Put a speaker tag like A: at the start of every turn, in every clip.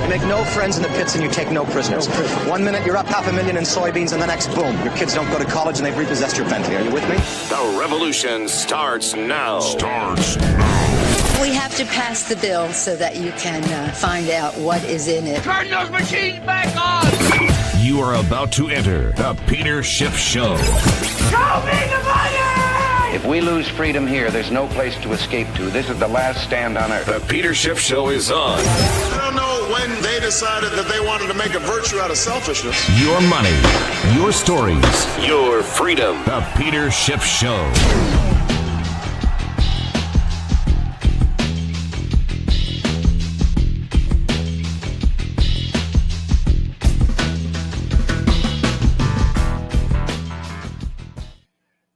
A: You make no friends in the pits and you take no prisoners. 1 minute you're up $500,000 in soybeans, and the next, boom, your kids don't go to college and they've repossessed your Bentley. Are you with me?
B: The revolution starts now.
C: We have to pass the bill so that you can find out what is in it.
D: Turn those machines back on!
B: You are about to enter the Peter Schiff Show.
D: Show me the money!
E: If we lose freedom here, there's no place to escape to. This is the last stand on earth.
B: The Peter Schiff Show is on.
F: I don't know when they decided that they wanted to make a virtue out of selfishness.
B: Your money, your stories, your freedom. The Peter Schiff Show.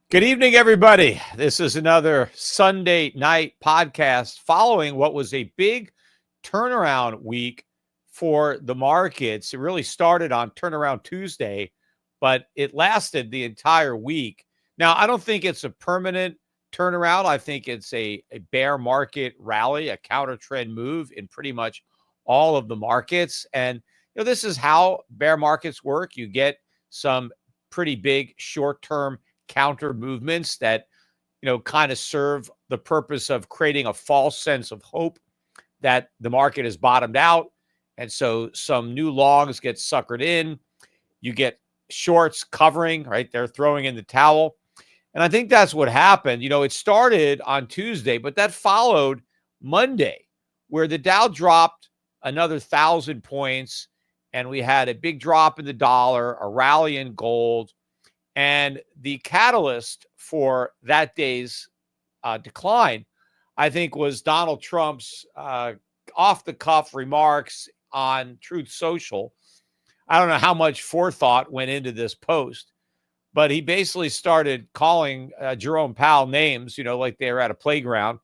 G: Good evening, everybody. This is another Sunday night podcast following what was a big turnaround week for the markets. It really started on Turnaround Tuesday, but it lasted the entire week. Now, I don't think it's a permanent turnaround. I think it's a bear market rally, a counter trend move in pretty much all of the markets. And this is how bear markets work. You get some pretty big short-term counter movements that, kind of serve the purpose of creating a false sense of hope that the market has bottomed out. And so some new longs get suckered in. You get shorts covering, right? They're throwing in the towel. And I think that's what happened. It started on Tuesday, but that followed Monday, where the Dow dropped another 1,000 points. And we had a big drop in the dollar, a rally in gold. And the catalyst for that day's decline, I think, was Donald Trump's off-the-cuff remarks on Truth Social. I don't know how much forethought went into this post, but he basically started calling Jerome Powell names, like they were at a playground.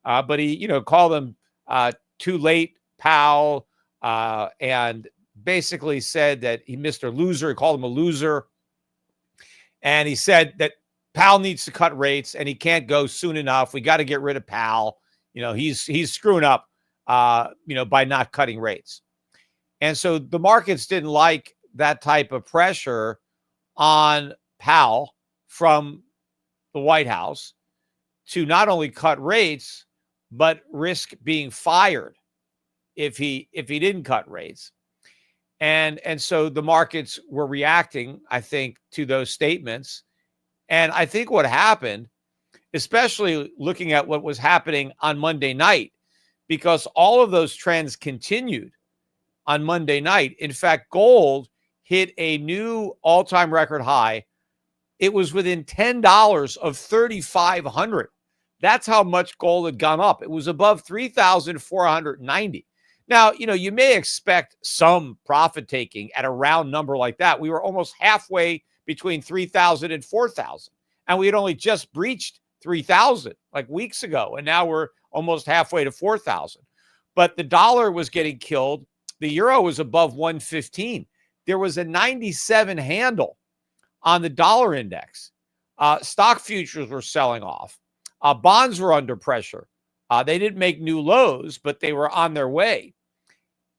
G: But he, called them too late, Powell, and basically said that he Mr. Loser. He called him a loser. And he said that Powell needs to cut rates and he can't go soon enough. We got to get rid of Powell. He's screwing up, by not cutting rates. And so the markets didn't like that type of pressure on Powell from the White House to not only cut rates, but risk being fired if he didn't cut rates. And so the markets were reacting, I think, to those statements. And I think what happened, especially looking at what was happening on Monday night, because all of those trends continued on Monday night. In fact, gold hit a new all-time record high. It was within $10 of 3,500. That's how much gold had gone up. It was above 3,490. Now, you may expect some profit taking at a round number like that. We were almost halfway between 3,000 and 4,000, and we had only just breached 3,000 like weeks ago, and now we're almost halfway to 4,000. But the dollar was getting killed. The euro was above 115. There was a 97 handle on the dollar index. Stock futures were selling off. Bonds were under pressure. They didn't make new lows, but they were on their way.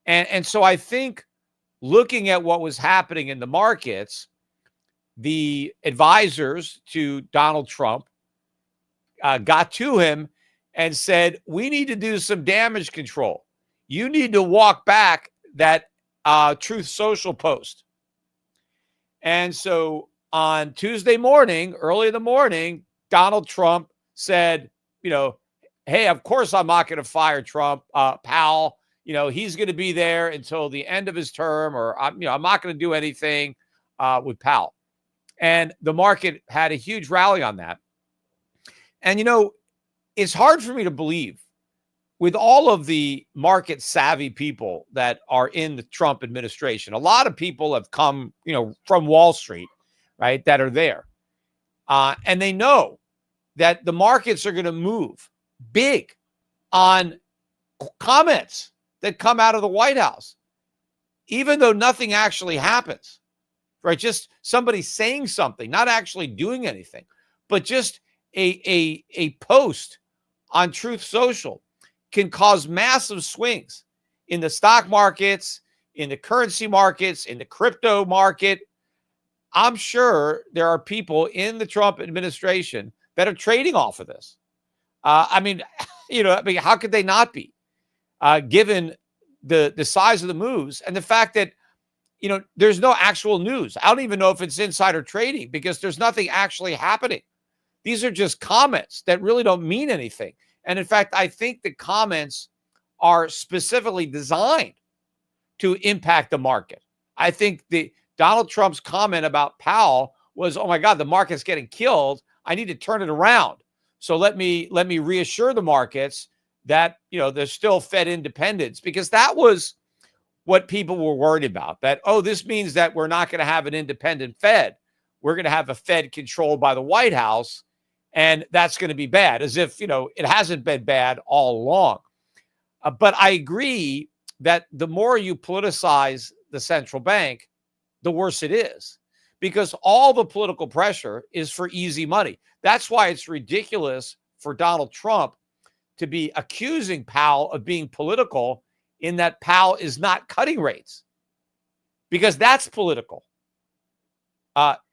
G: And so I think looking at what was happening in the markets, the advisors to Donald Trump got to him and said, we need to do some damage control. You need to walk back that Truth Social post. And so on Tuesday morning, early in the morning, Donald Trump said, hey, of course I'm not going to fire Powell. He's going to be there until the end of his term, or I'm not going to do anything with Powell. And the market had a huge rally on that. And, it's hard for me to believe with all of the market savvy people that are in the Trump administration. A lot of people have come, from Wall Street, right, that are there. And they know that the markets are going to move big on comments that come out of the White House, even though nothing actually happens, right? Just somebody saying something, not actually doing anything, but just a post on Truth Social can cause massive swings in the stock markets, in the currency markets, in the crypto market. I'm sure there are people in the Trump administration that are trading off of this. I mean, how could they not be, given the size of the moves and the fact that, there's no actual news. I don't even know if it's insider trading because there's nothing actually happening. These are just comments that really don't mean anything. And in fact, I think the comments are specifically designed to impact the market. I think Donald Trump's comment about Powell was, oh my God, the market's getting killed. I need to turn it around. So let me reassure the markets that, there's still Fed independence, because that was what people were worried about, that, oh, this means that we're not going to have an independent Fed. We're going to have a Fed controlled by the White House, and that's going to be bad, as if, it hasn't been bad all along. But I agree that the more you politicize the central bank, the worse it is, because all the political pressure is for easy money. That's why it's ridiculous for Donald Trump to be accusing Powell of being political, in that Powell is not cutting rates, because that's political.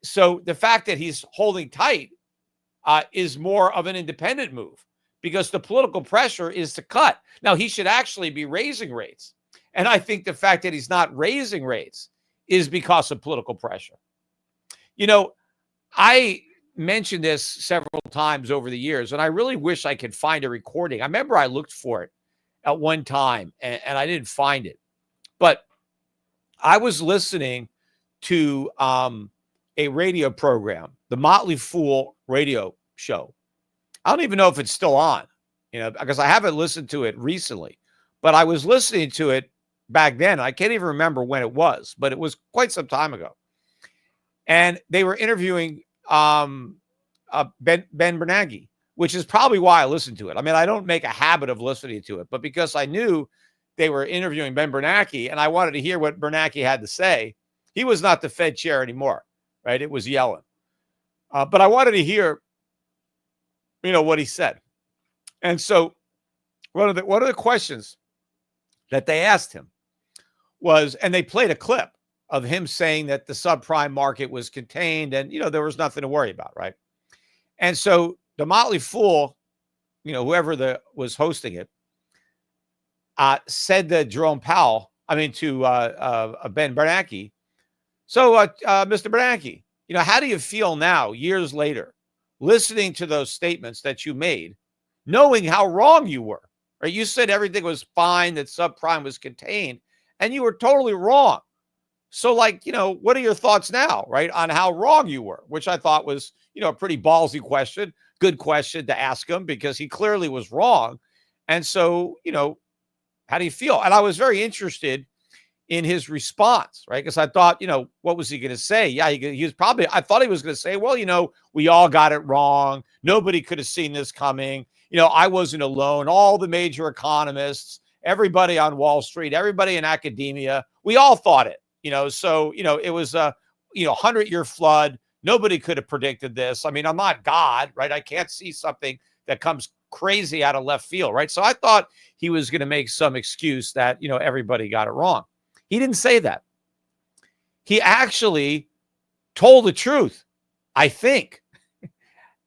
G: So the fact that he's holding tight is more of an independent move, because the political pressure is to cut. Now, he should actually be raising rates. And I think the fact that he's not raising rates is because of political pressure. I mentioned this several times over the years, and I really wish I could find a recording. I remember I looked for it at one time, and I didn't find it. But I was listening to a radio program, the Motley Fool radio show. I don't even know if it's still on, because I haven't listened to it recently. But I was listening to it back then. I can't even remember when it was, but it was quite some time ago. And they were interviewing Ben Bernanke, which is probably why I listened to it. I mean, I don't make a habit of listening to it, but because I knew they were interviewing Ben Bernanke and I wanted to hear what Bernanke had to say. He was not the Fed chair anymore, right? It was Yellen. But I wanted to hear, what he said. And so one of the questions that they asked him was, and they played a clip of him saying that the subprime market was contained and, there was nothing to worry about, right? And so the Motley Fool, whoever was hosting it, said to Jerome Powell, to Ben Bernanke, so, Mr. Bernanke, how do you feel now, years later, listening to those statements that you made, knowing how wrong you were? Right? You said everything was fine, that subprime was contained, and you were totally wrong. So, what are your thoughts now, right, on how wrong you were? Which I thought was, a pretty ballsy question, good question to ask him, because he clearly was wrong. And so, how do you feel? And I was very interested in his response, right? Because I thought, what was he going to say? Yeah, I thought he was going to say, well, we all got it wrong. Nobody could have seen this coming. I wasn't alone. All the major economists, everybody on Wall Street, everybody in academia, we all thought it, so, it was a, 100-year flood. Nobody could have predicted this. I'm not God, right? I can't see something that comes crazy out of left field, right? So I thought he was going to make some excuse that, everybody got it wrong. He didn't say that. He actually told the truth, I think.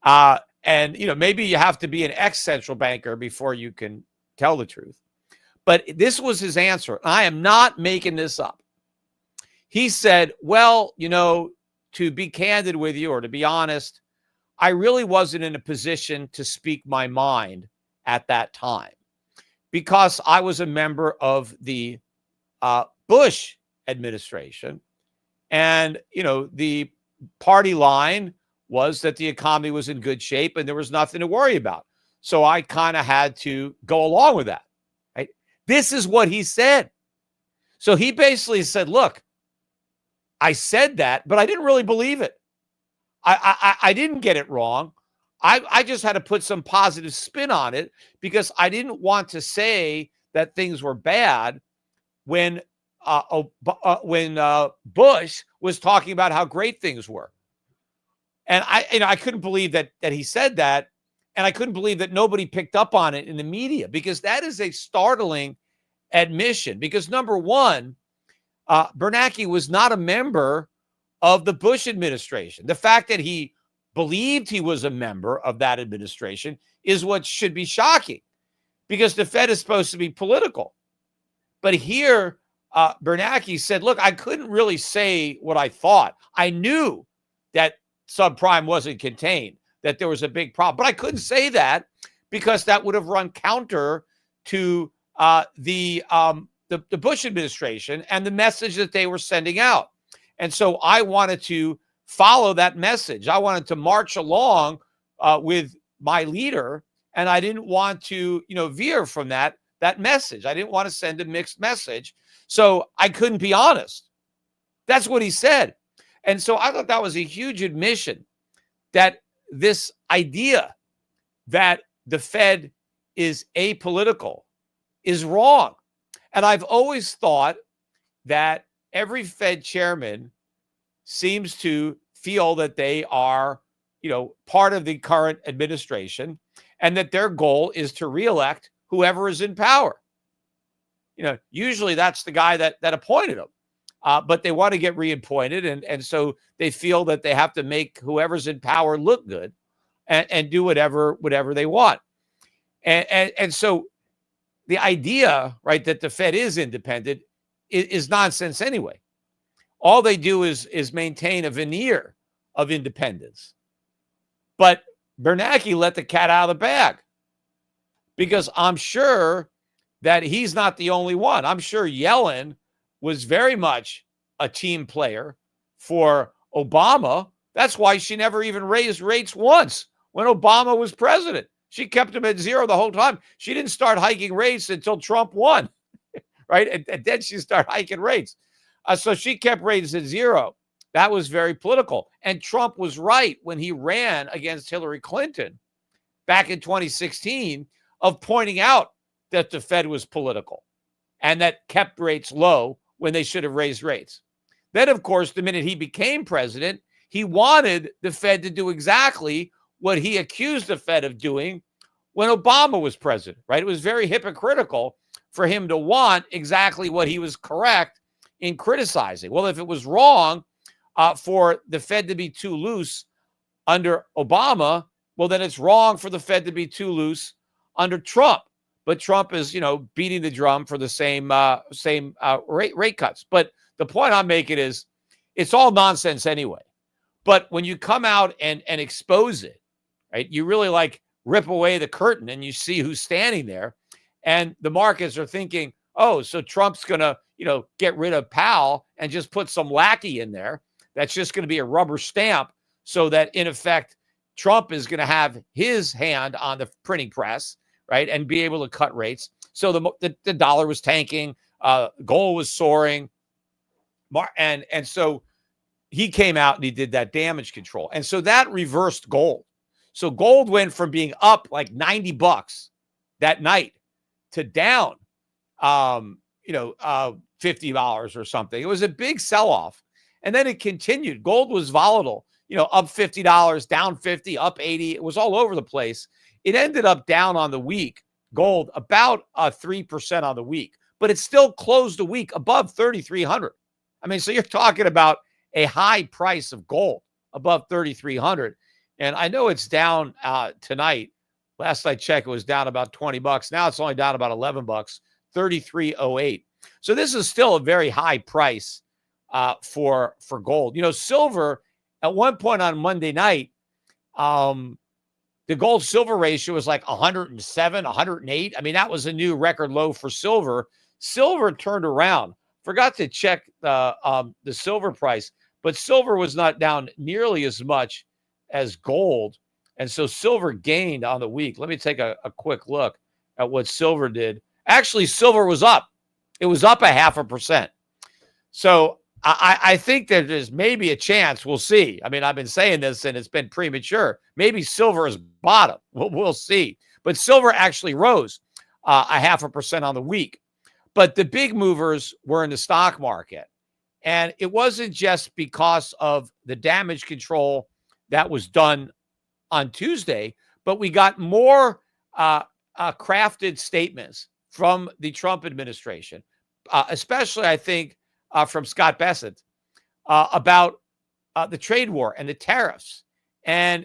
G: And, maybe you have to be an ex-central banker before you can tell the truth. But this was his answer. I am not making this up. He said, well, to be candid with you, or to be honest, I really wasn't in a position to speak my mind at that time, because I was a member of the Bush administration. And, the party line was that the economy was in good shape and there was nothing to worry about. So I kind of had to go along with that. Right? This is what he said. So he basically said, look, I said that, but I didn't really believe it. I didn't get it wrong. I just had to put some positive spin on it, because I didn't want to say that things were bad when Bush was talking about how great things were. And I couldn't believe that he said that. And I couldn't believe that nobody picked up on it in the media, because that is a startling admission because, number one, Bernanke was not a member of the Bush administration. The fact that he believed he was a member of that administration is what should be shocking because the Fed is supposed to be political. But here, Bernanke said, look, I couldn't really say what I thought. I knew that subprime wasn't contained, that there was a big problem, but I couldn't say that because that would have run counter to the Bush administration and the message that they were sending out. And so I wanted to follow that message. I wanted to march along with my leader, and I didn't want to, veer from that message. I didn't want to send a mixed message. So I couldn't be honest. That's what he said. And so I thought that was a huge admission that this idea that the Fed is apolitical is wrong. And I've always thought that every Fed chairman seems to feel that they are, part of the current administration and that their goal is to reelect whoever is in power. Usually that's the guy that appointed them, but they want to get reappointed. And so they feel that they have to make whoever's in power look good and do whatever they want. And so the idea, right, that the Fed is independent is nonsense anyway. All they do is maintain a veneer of independence. But Bernanke let the cat out of the bag because I'm sure that he's not the only one. I'm sure Yellen was very much a team player for Obama. That's why she never even raised rates once when Obama was president. She kept them at zero the whole time. She didn't start hiking rates until Trump won, right? And then she started hiking rates. So she kept rates at zero. That was very political. And Trump was right when he ran against Hillary Clinton back in 2016 of pointing out that the Fed was political and that kept rates low when they should have raised rates. Then, of course, the minute he became president, he wanted the Fed to do exactly what he accused the Fed of doing when Obama was president, right? It was very hypocritical for him to want exactly what he was correct in criticizing. Well, if it was wrong for the Fed to be too loose under Obama, well, then it's wrong for the Fed to be too loose under Trump. But Trump is, beating the drum for the same rate cuts. But the point I'm making is it's all nonsense anyway. But when you come out and expose it, right, you really rip away the curtain and you see who's standing there. And the markets are thinking, oh, so Trump's going to, get rid of Powell and just put some lackey in there. That's just going to be a rubber stamp so that, in effect, Trump is going to have his hand on the printing press, right, and be able to cut rates. So the dollar was tanking, gold was soaring, and so he came out and he did that damage control. And so that reversed gold. So gold went from being up like $90 that night to down, $50 or something. It was a big sell-off. And then it continued. Gold was volatile, up $50, down 50, up 80. It was all over the place. It ended up down on the week, gold, about 3% on the week. But it still closed the week above 3,300. I mean, so you're talking about a high price of gold above 3,300. And I know it's down tonight. Last I checked, it was down about $20. Now it's only down about $11, 33.08. So this is still a very high price for gold. Silver at one point on Monday night, the gold silver ratio was like 107, 108. I mean, that was a new record low for silver. Silver turned around. Forgot to check the silver price, but silver was not down nearly as much as gold. And so silver gained on the week. Let me take a quick look at what silver did. Actually, silver was up. It was up 0.5%. So I think that there's maybe a chance. We'll see. I mean, I've been saying this and it's been premature. Maybe silver is bottom. We'll see. But silver actually rose 0.5% on the week. But the big movers were in the stock market. And it wasn't just because of the damage control that was done on Tuesday, but we got more crafted statements from the Trump administration, especially, I think, from Scott Bessent, about the trade war and the tariffs, and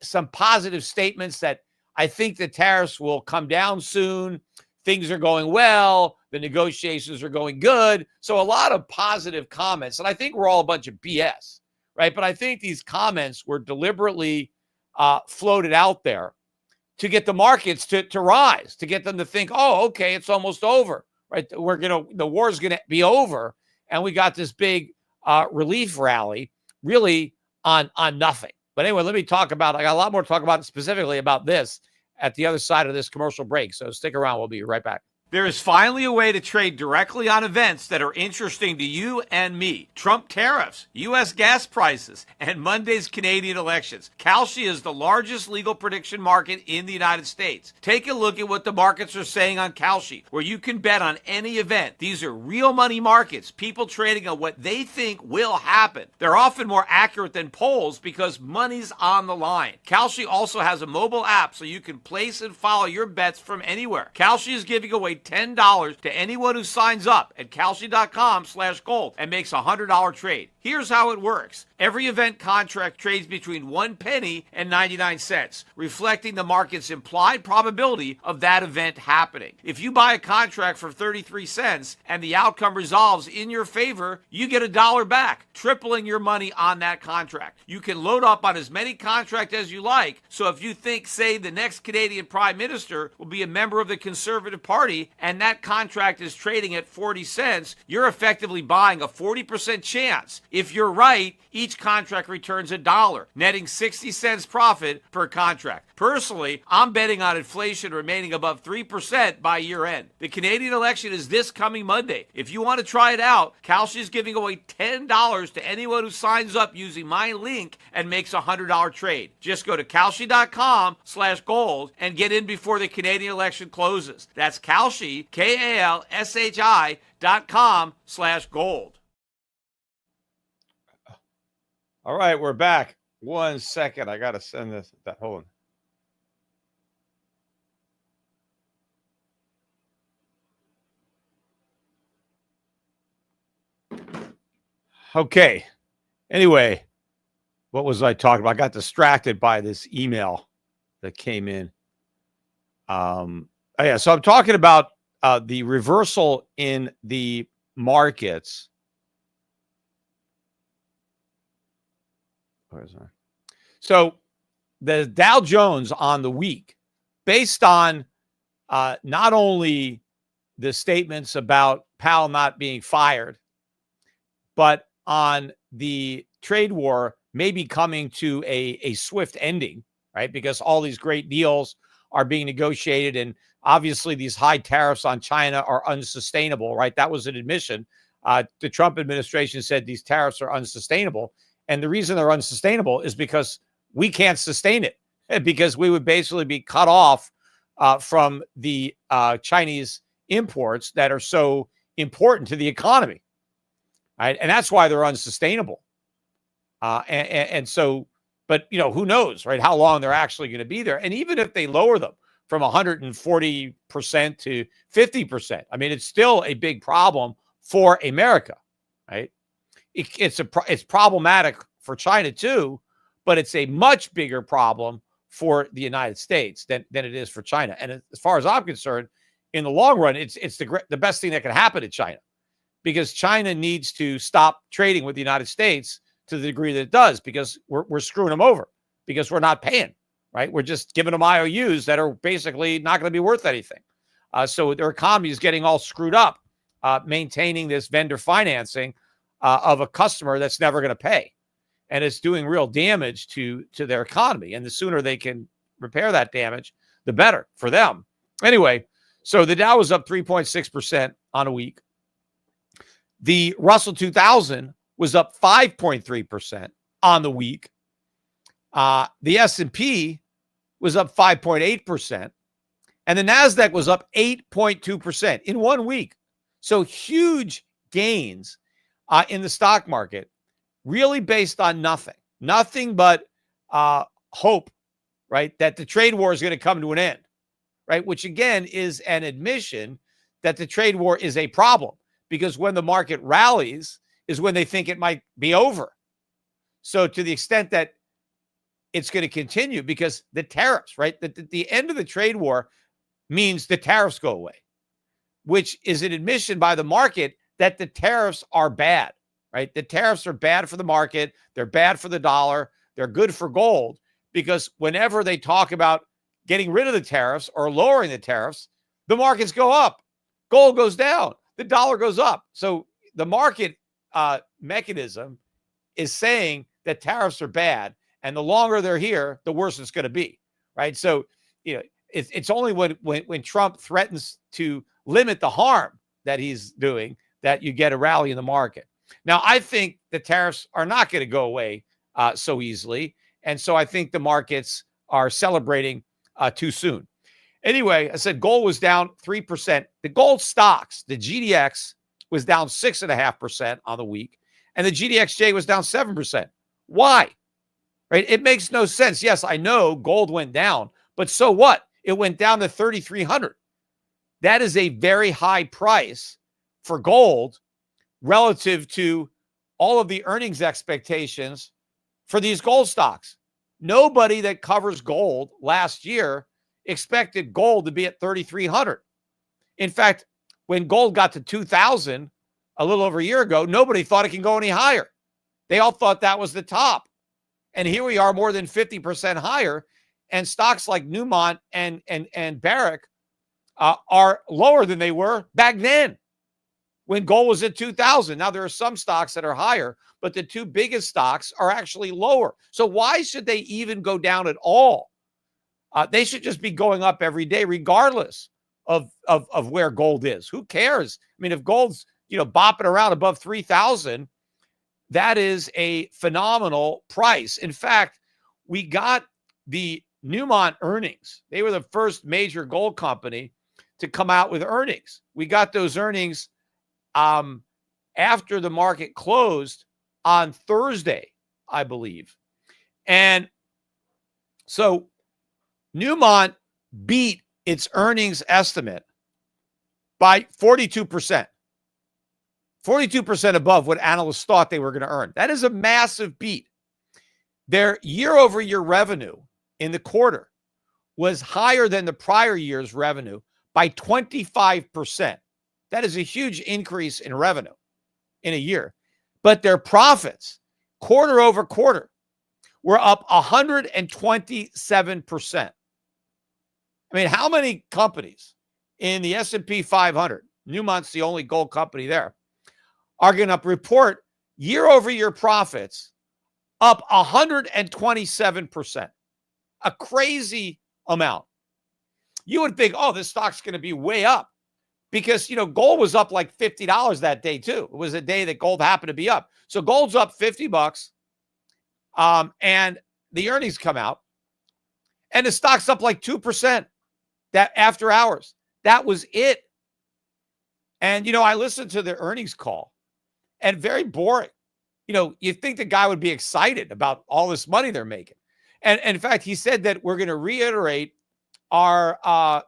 G: some positive statements that I think the tariffs will come down soon. Things are going well. The negotiations are going good. So a lot of positive comments. And I think we're all a bunch of BS, right? But I think these comments were deliberately floated out there to get the markets to rise, to get them to think, oh, okay, it's almost over, right? The war's going to be over. And we got this big relief rally really on nothing. But anyway, let me talk about, I got a lot more to talk about specifically about this at the other side of this commercial break. So stick around. We'll be right back. There is finally a way to trade directly on events that are interesting to you and me. Trump tariffs, U.S. gas prices, and Monday's Canadian elections. Kalshi is the largest legal prediction market in the United States. Take a look at what the markets are saying on Kalshi, where you can bet on any event. These are real money markets, people trading on what they think will happen. They're often more accurate than polls because money's on the line. Kalshi also has a mobile app so you can place and follow your bets from anywhere. Kalshi is giving away $10 to anyone who signs up at kalshi.com/gold and makes a $100 trade. Here's how it works. Every event contract trades between 1 penny and 99 cents, reflecting the market's implied probability of that event happening. If you buy a contract for 33 cents and the outcome resolves in your favor, you get $1 back, tripling your money on that contract. You can load up on as many contracts as you like, so if you think, say, the next Canadian Prime Minister will be a member of the Conservative Party and that contract is trading at 40 cents, you're effectively buying a 40% chance. If you're right, each contract returns $1, netting 60 cents profit per contract. Personally, I'm betting on inflation remaining above 3% by year end. The Canadian election is this coming Monday. If you want to try it out, Kalshi is giving away $10 to anyone who signs up using my link and makes a $100 trade. Just go to kalshi.com/gold and get in before the Canadian election closes. That's Kalshi, KALSHI.com/gold. All right, we're back. 1 second. I got to send this. Hold on. Okay. Anyway, what was I talking about? I got distracted by this email that came in. So I'm talking about the reversal in the markets. So the Dow Jones on the week, based on not only the statements about Powell not being fired, but on the trade war maybe coming to a swift ending, right? Because all these great deals are being negotiated, and obviously these high tariffs on China are unsustainable, right? That was an admission. The Trump administration said these tariffs are unsustainable. And the reason they're unsustainable is because we can't sustain it, because we would basically be cut off from the Chinese imports that are so important to the economy, right? And that's why they're unsustainable. And so, but, you know, who knows, right, how long they're actually going to be there. And even if they lower them from 140% to 50%, I mean, it's still a big problem for America, right? It's problematic for China too, but it's a much bigger problem for the United States than it is for China. And as far as I'm concerned, in the long run, it's the best thing that can happen to China, because China needs to stop trading with the United States to the degree that it does, because we're screwing them over, because we're not paying, right? We're just giving them IOUs that are basically not going to be worth anything. So their economy is getting all screwed up, maintaining this vendor financing of a customer that's never going to pay. And it's doing real damage to their economy. And the sooner they can repair that damage, the better for them. Anyway, so the Dow was up 3.6% on a week. The Russell 2000 was up 5.3% on the week. The S&P was up 5.8%. And the NASDAQ was up 8.2% in 1 week. So huge gains in the stock market, really based on nothing but hope, right? That the trade war is going to come to an end, right? Which again is an admission that the trade war is a problem, because when the market rallies is when they think it might be over. So to the extent that it's going to continue, because the tariffs, right? The end of the trade war means the tariffs go away, which is an admission by the market that the tariffs are bad, right? The tariffs are bad for the market. They're bad for the dollar. They're good for gold, because whenever they talk about getting rid of the tariffs or lowering the tariffs, the markets go up, gold goes down, the dollar goes up. So the market mechanism is saying that tariffs are bad, and the longer they're here, the worse it's going to be, right? So, it's only when Trump threatens to limit the harm that he's doing that you get a rally in the market. Now, I think the tariffs are not going to go away so easily, and so I think the markets are celebrating too soon. Anyway, I said gold was down 3%. The gold stocks, the GDX, was down 6.5% on the week, and the GDXJ was down 7%. Why? Right? It makes no sense. Yes, I know gold went down, but so what? It went down to 3,300. That is a very high price for gold relative to all of the earnings expectations for these gold stocks. Nobody that covers gold last year expected gold to be at 3,300. In fact, when gold got to 2,000 a little over a year ago, nobody thought it can go any higher. They all thought that was the top. And here we are more than 50% higher. And stocks like Newmont and Barrick are lower than they were back then when gold was at 2,000. Now, there are some stocks that are higher, but the two biggest stocks are actually lower. So why should they even go down at all? They should just be going up every day, regardless of where gold is. Who cares? I mean, if gold's, bopping around above 3,000, that is a phenomenal price. In fact, we got the Newmont earnings. They were the first major gold company to come out with earnings. We got those earnings after the market closed on Thursday, I believe. And so Newmont beat its earnings estimate by 42%. 42% above what analysts thought they were going to earn. That is a massive beat. Their year-over-year revenue in the quarter was higher than the prior year's revenue by 25%. That is a huge increase in revenue in a year. But their profits, quarter over quarter, were up 127%. I mean, how many companies in the S&P 500, Newmont's the only gold company there, are going to report year-over-year profits up 127%? A crazy amount. You would think, oh, this stock's going to be way up because, gold was up like $50 that day too. It was a day that gold happened to be up. So gold's up $50, and the earnings come out, and the stock's up like 2% that after hours. That was it. And, I listened to the earnings call, and very boring. You think the guy would be excited about all this money they're making. And in fact, he said that we're going to reiterate our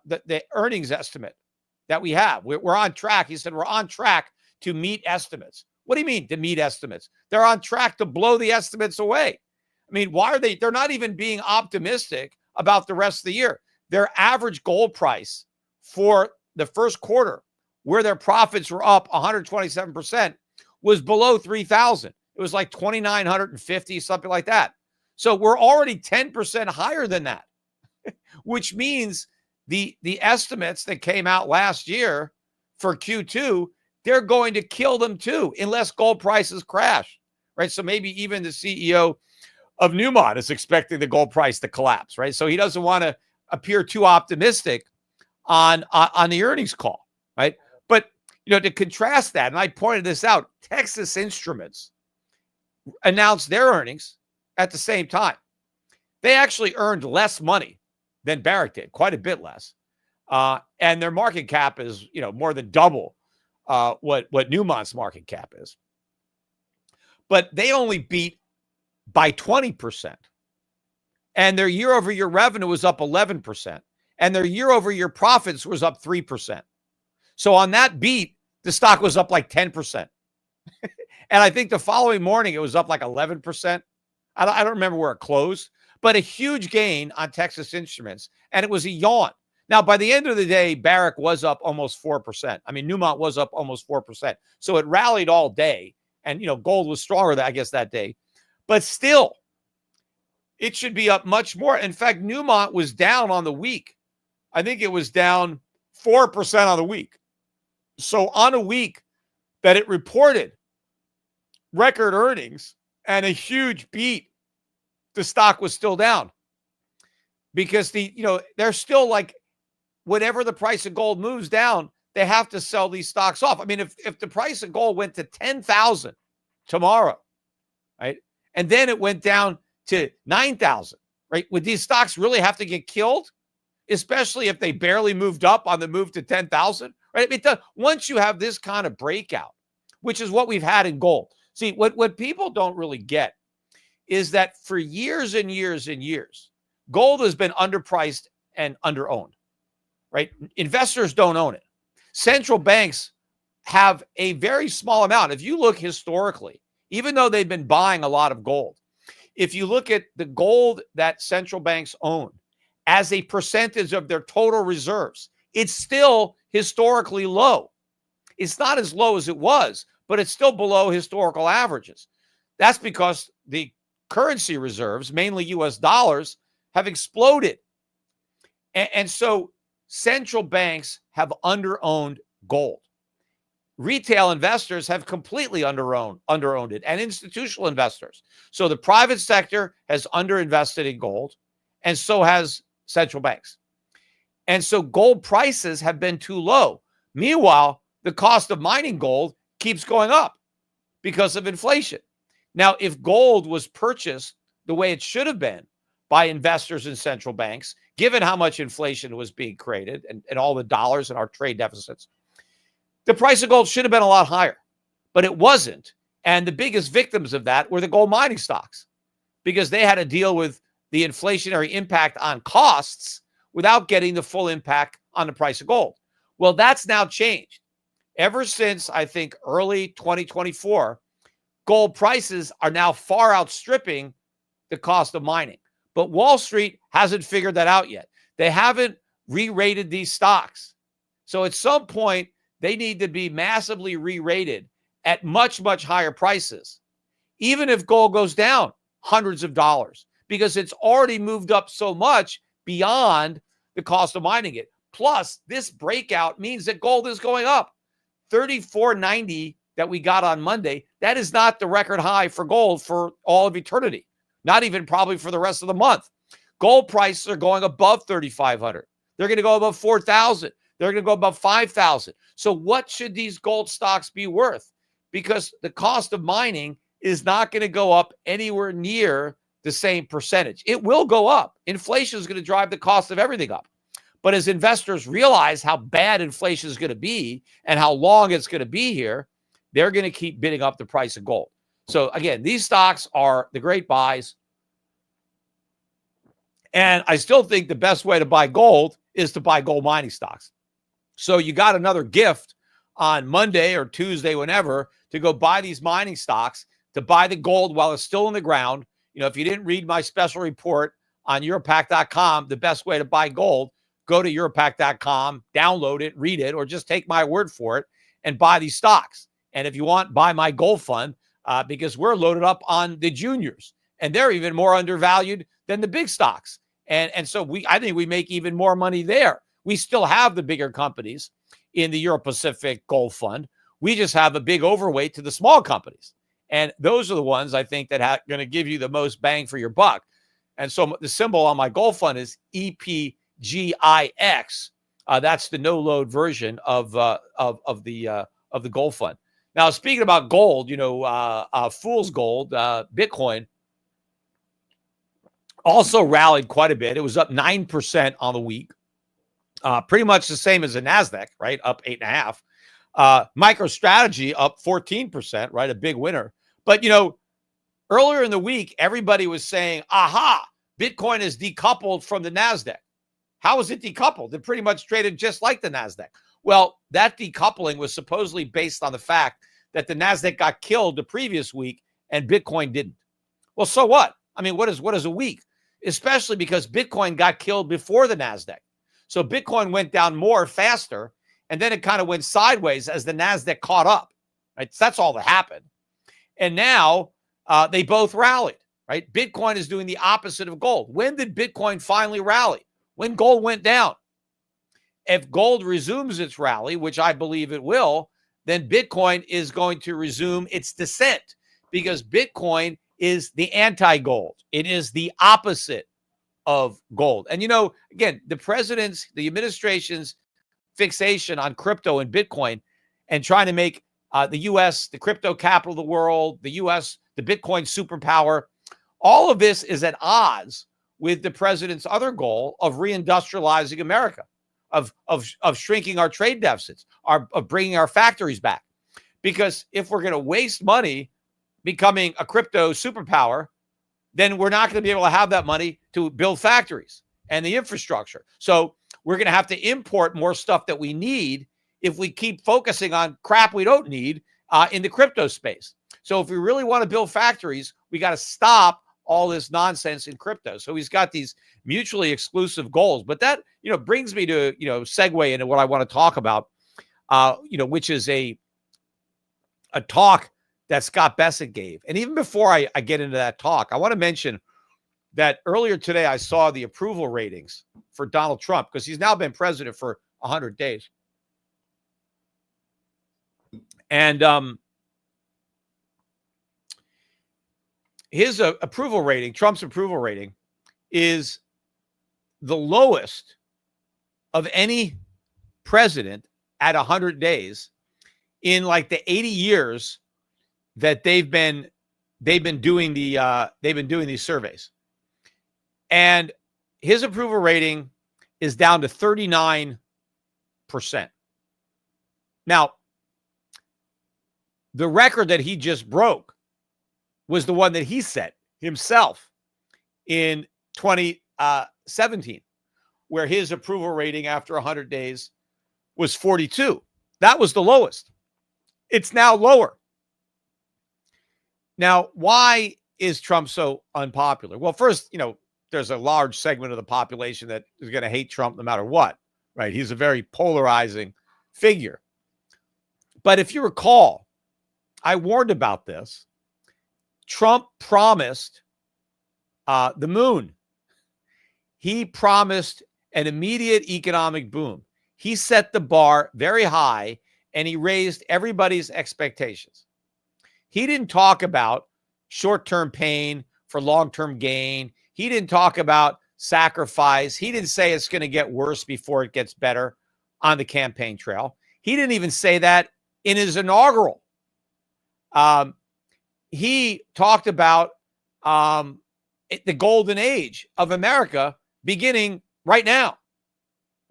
G: the earnings estimate that we have. We're on track. He said we're on track to meet estimates. What do you mean to meet estimates? They're on track to blow the estimates away. I mean, why are they? They're not even being optimistic about the rest of the year. Their average gold price for the first quarter, where their profits were up 127%, was below 3,000. It was like 2,950, something like that. So we're already 10% higher than that, which means the estimates that came out last year for Q2, they're going to kill them too, unless gold prices crash, right? So maybe even the CEO of Newmont is expecting the gold price to collapse, right? So he doesn't want to appear too optimistic on the earnings call, right? But, to contrast that, and I pointed this out, Texas Instruments announced their earnings at the same time. They actually earned less money than Barrick did, quite a bit less. And their market cap is, more than double what Newmont's market cap is. But they only beat by 20%. And their year-over-year revenue was up 11%. and their year-over-year profits was up 3%. So on that beat, the stock was up like 10%. And I think the following morning, it was up like 11%. I don't remember where it closed, but a huge gain on Texas Instruments, and it was a yawn. Now, by the end of the day, Barrick was up almost 4%. I mean, Newmont was up almost 4%. So it rallied all day, and, gold was stronger, I guess, that day. But still, it should be up much more. In fact, Newmont was down on the week. I think it was down 4% on the week. So on a week that it reported record earnings and a huge beat, the stock was still down because they're still like, whatever the price of gold moves down, they have to sell these stocks off. I mean, if the price of gold went to 10,000 tomorrow, right, and then it went down to 9,000, right, would these stocks really have to get killed? Especially if they barely moved up on the move to 10,000, right? I mean, once you have this kind of breakout, which is what we've had in gold. See, what people don't really get is that for years and years and years, gold has been underpriced and underowned, right? Investors don't own it. Central banks have a very small amount. If you look historically, even though they've been buying a lot of gold, if you look at the gold that central banks own as a percentage of their total reserves, it's still historically low. It's not as low as it was, but it's still below historical averages. That's because the currency reserves, mainly US dollars, have exploded. And so central banks have underowned gold. Retail investors have completely underowned it, and institutional investors. So the private sector has underinvested in gold, and so has central banks. And so gold prices have been too low. Meanwhile, the cost of mining gold keeps going up because of inflation. Now, if gold was purchased the way it should have been by investors and central banks, given how much inflation was being created and all the dollars and our trade deficits, the price of gold should have been a lot higher, but it wasn't. And the biggest victims of that were the gold mining stocks because they had to deal with the inflationary impact on costs without getting the full impact on the price of gold. Well, that's now changed. Ever since, I think, early 2024, gold prices are now far outstripping the cost of mining. But Wall Street hasn't figured that out yet. They haven't re-rated these stocks. So at some point, they need to be massively re-rated at much, much higher prices, even if gold goes down hundreds of dollars, because it's already moved up so much beyond the cost of mining it. Plus, this breakout means that gold is going up. 34.90 that we got on Monday, that is not the record high for gold for all of eternity, not even probably for the rest of the month. Gold prices are going above 3,500. They're going to go above 4,000. They're going to go above 5,000. So what should these gold stocks be worth? Because the cost of mining is not going to go up anywhere near the same percentage. It will go up. Inflation is going to drive the cost of everything up. But as investors realize how bad inflation is going to be and how long it's going to be here, they're going to keep bidding up the price of gold. So again, these stocks are the great buys. And I still think the best way to buy gold is to buy gold mining stocks. So you got another gift on Monday or Tuesday, whenever, to go buy these mining stocks, to buy the gold while it's still in the ground. If you didn't read my special report on Europac.com, the best way to buy gold, go to Europac.com, download it, read it, or just take my word for it and buy these stocks. And if you want, buy my gold fund because we're loaded up on the juniors, and they're even more undervalued than the big stocks. And so I think we make even more money there. We still have the bigger companies in the Euro-Pacific Gold Fund. We just have a big overweight to the small companies. And those are the ones I think that are going to give you the most bang for your buck. And so the symbol on my gold fund is EPGIX. That's the no-load version of the gold fund. Now, speaking about gold, fool's gold, Bitcoin also rallied quite a bit. It was up 9% on the week. Pretty much the same as the NASDAQ, right? Up 8.5%. MicroStrategy up 14%, right? A big winner. But, earlier in the week, everybody was saying, aha, Bitcoin is decoupled from the NASDAQ. How was it decoupled? It pretty much traded just like the NASDAQ. Well, that decoupling was supposedly based on the fact that the NASDAQ got killed the previous week and Bitcoin didn't. Well, so what? I mean, what is a week? Especially because Bitcoin got killed before the NASDAQ. So Bitcoin went down more faster, and then it kind of went sideways as the NASDAQ caught up. Right? So that's all that happened. And now they both rallied, right? Bitcoin is doing the opposite of gold. When did Bitcoin finally rally? When gold went down. If gold resumes its rally, which I believe it will, then Bitcoin is going to resume its descent because Bitcoin is the anti-gold. It is the opposite of gold. And, again, the administration's fixation on crypto and Bitcoin and trying to make the U.S. the crypto capital of the world, the U.S. the Bitcoin superpower, all of this is at odds with the president's other goal of reindustrializing America, of shrinking our trade deficits, of bringing our factories back. Because if we're going to waste money becoming a crypto superpower, then we're not going to be able to have that money to build factories and the infrastructure. So we're going to have to import more stuff that we need if we keep focusing on crap we don't need in the crypto space. So if we really want to build factories, we got to stop all this nonsense in crypto. So he's got these mutually exclusive goals. But that, brings me to, segue into what I want to talk about, which is a talk that Scott Bessent gave. And even before I get into that talk, I want to mention that earlier today, I saw the approval ratings for Donald Trump because he's now been president for 100 days. And his approval rating, Trump's approval rating, is the lowest of any president at 100 days in like the 80 years that they've been doing these surveys. And his approval rating is down to 39%. Now, the record that he just broke was the one that he set himself in 2017, where his approval rating after 100 days was 42. That was the lowest. It's now lower. Now, why is Trump so unpopular? Well, first, there's a large segment of the population that is going to hate Trump no matter what, right? He's a very polarizing figure. But if you recall, I warned about this. Trump promised the moon. He promised an immediate economic boom. He set the bar very high, and he raised everybody's expectations. He didn't talk about short-term pain for long-term gain. He didn't talk about sacrifice. He didn't say it's going to get worse before it gets better on the campaign trail. He didn't even say that in his inaugural. He talked about the golden age of America beginning right now.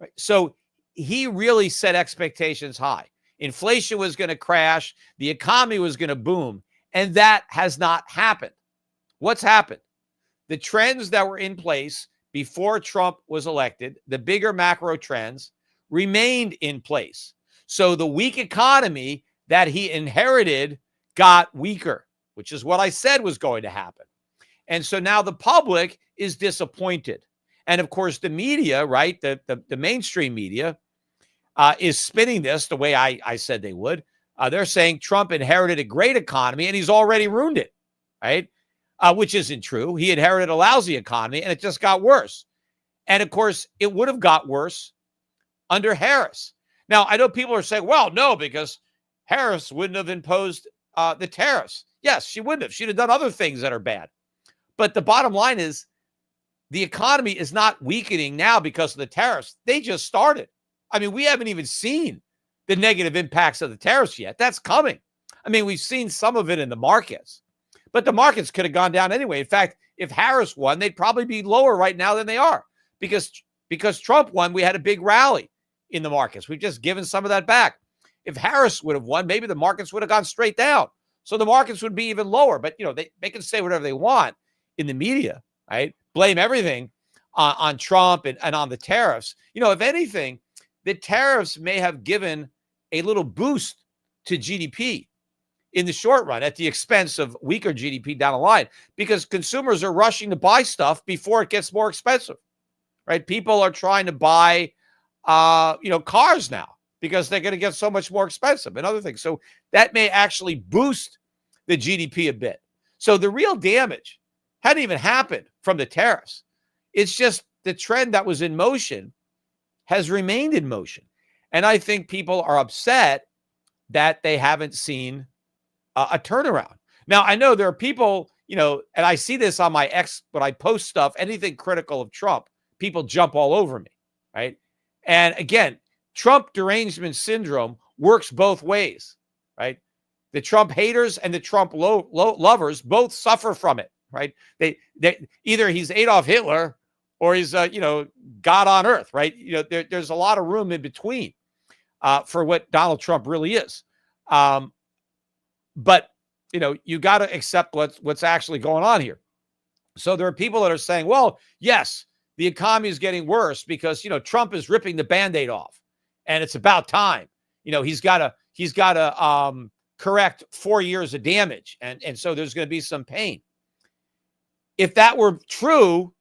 G: Right? So he really set expectations high. Inflation was going to crash. The economy was going to boom. And that has not happened. What's happened? The trends that were in place before Trump was elected, the bigger macro trends, remained in place. So the weak economy that he inherited got weaker, which is what I said was going to happen. And so now the public is disappointed. And of course, the media, right, the mainstream media, is spinning this the way I said they would. They're saying Trump inherited a great economy and he's already ruined it, right? Which isn't true. He inherited a lousy economy and it just got worse. And of course, it would have got worse under Harris. Now, I know people are saying, well, no, because Harris wouldn't have imposed the tariffs. Yes, she wouldn't have. She'd have done other things that are bad. But the bottom line is the economy is not weakening now because of the tariffs. They just started. I mean, we haven't even seen the negative impacts of the tariffs yet. That's coming. I mean, we've seen some of it in the markets, but the markets could have gone down anyway. In fact, if Harris won, they'd probably be lower right now than they are because Trump won, we had a big rally in the markets. We've just given some of that back. If Harris would have won, maybe the markets would have gone straight down. So the markets would be even lower, but they can say whatever they want in the media, right? Blame everything on Trump and on the tariffs. If anything, the tariffs may have given a little boost to GDP in the short run at the expense of weaker GDP down the line, because consumers are rushing to buy stuff before it gets more expensive, right? People are trying to buy, cars now because they're going to get so much more expensive and other things. So that may actually boost the GDP a bit. So the real damage hadn't even happened from the tariffs. It's just the trend that was in motion has remained in motion. And I think people are upset that they haven't seen a turnaround. Now, I know there are people, and I see this on my X, when I post stuff, anything critical of Trump, people jump all over me, right? And again, Trump derangement syndrome works both ways, right? The Trump haters and the Trump lovers both suffer from it, right? They either he's Adolf Hitler or he's God on earth, right? There's a lot of room in between for what Donald Trump really is. But you got to accept what's actually going on here. So there are people that are saying, well, yes, the economy is getting worse because Trump is ripping the Band-Aid off, and it's about time. He's got to correct 4 years of damage, and so there's going to be some pain. If that were true,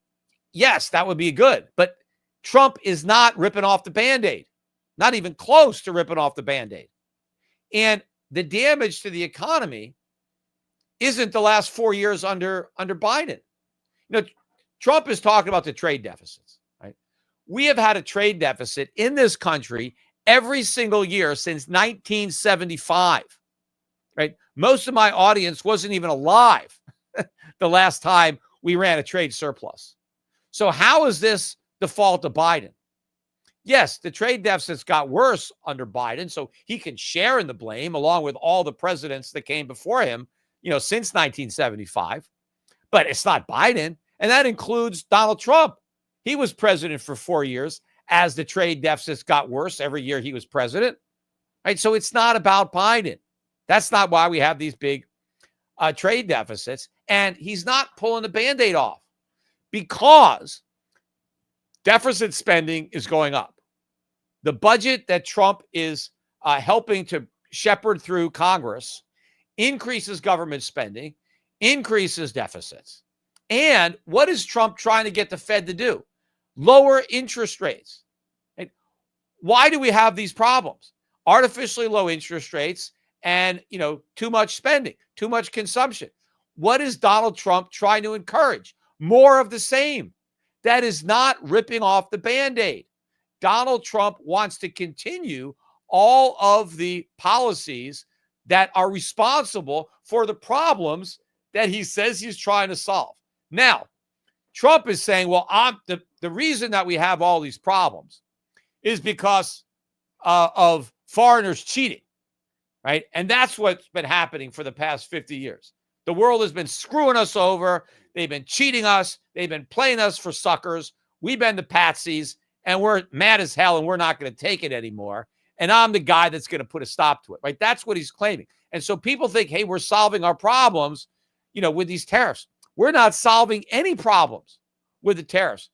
G: yes, that would be good. But Trump is not ripping off the Band-Aid, not even close to ripping off the Band-Aid. And the damage to the economy isn't the last 4 years under Biden. Trump is talking about the trade deficits, right? We have had a trade deficit in this country every single year since 1975, right? Most of my audience wasn't even alive the last time we ran a trade surplus. So how is this the fault of Biden? Yes, the trade deficits got worse under Biden, so he can share in the blame along with all the presidents that came before him, since 1975. But it's not Biden, and that includes Donald Trump. He was president for 4 years as the trade deficits got worse every year he was president, right? So it's not about Biden. That's not why we have these big trade deficits, and he's not pulling the Band-Aid off because deficit spending is going up. The budget that Trump is helping to shepherd through Congress increases government spending, increases deficits. And what is Trump trying to get the Fed to do? Lower interest rates. Right? Why do we have these problems? Artificially low interest rates and, too much spending, too much consumption. What is Donald Trump trying to encourage? More of the same. That is not ripping off the Band-Aid. Donald Trump wants to continue all of the policies that are responsible for the problems that he says he's trying to solve. Now, Trump is saying, well, the reason that we have all these problems is because of foreigners cheating, right? And that's what's been happening for the past 50 years. The world has been screwing us over. They've been cheating us. They've been playing us for suckers. We've been the patsies, and we're mad as hell, and we're not going to take it anymore. And I'm the guy that's going to put a stop to it, right? That's what he's claiming. And so people think, hey, we're solving our problems, with these tariffs. We're not solving any problems with the tariffs.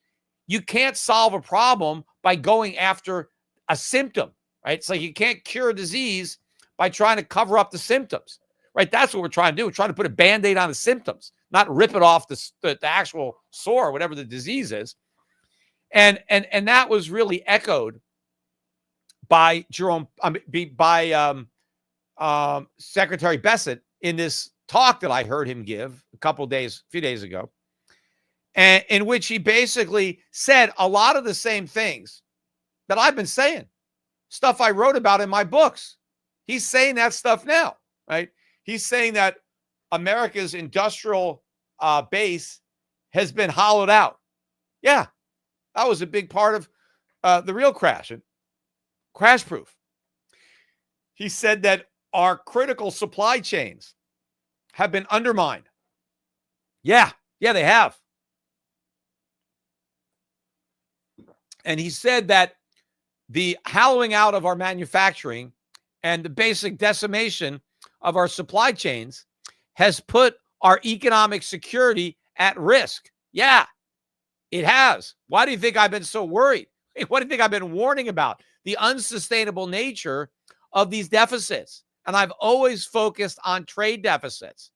G: You can't solve a problem by going after a symptom, right? It's like you can't cure a disease by trying to cover up the symptoms, right? That's what we're trying to do. We're trying to put a Band-Aid on the symptoms, not rip it off the actual sore, whatever the disease is. And that was really echoed by Secretary Bessent in this talk that I heard him give a few days ago, and in which he basically said a lot of the same things that I've been saying, stuff I wrote about in my books. He's saying that stuff now, right? He's saying that America's industrial base has been hollowed out. Yeah, that was a big part of the real crash and crash proof. He said that our critical supply chains have been undermined. Yeah, they have. And he said that the hollowing out of our manufacturing and the basic decimation of our supply chains has put our economic security at risk. Yeah, It has. Why do you think I've been so worried? What do you think I've been warning about? The unsustainable nature of these deficits. And I've always focused on trade deficits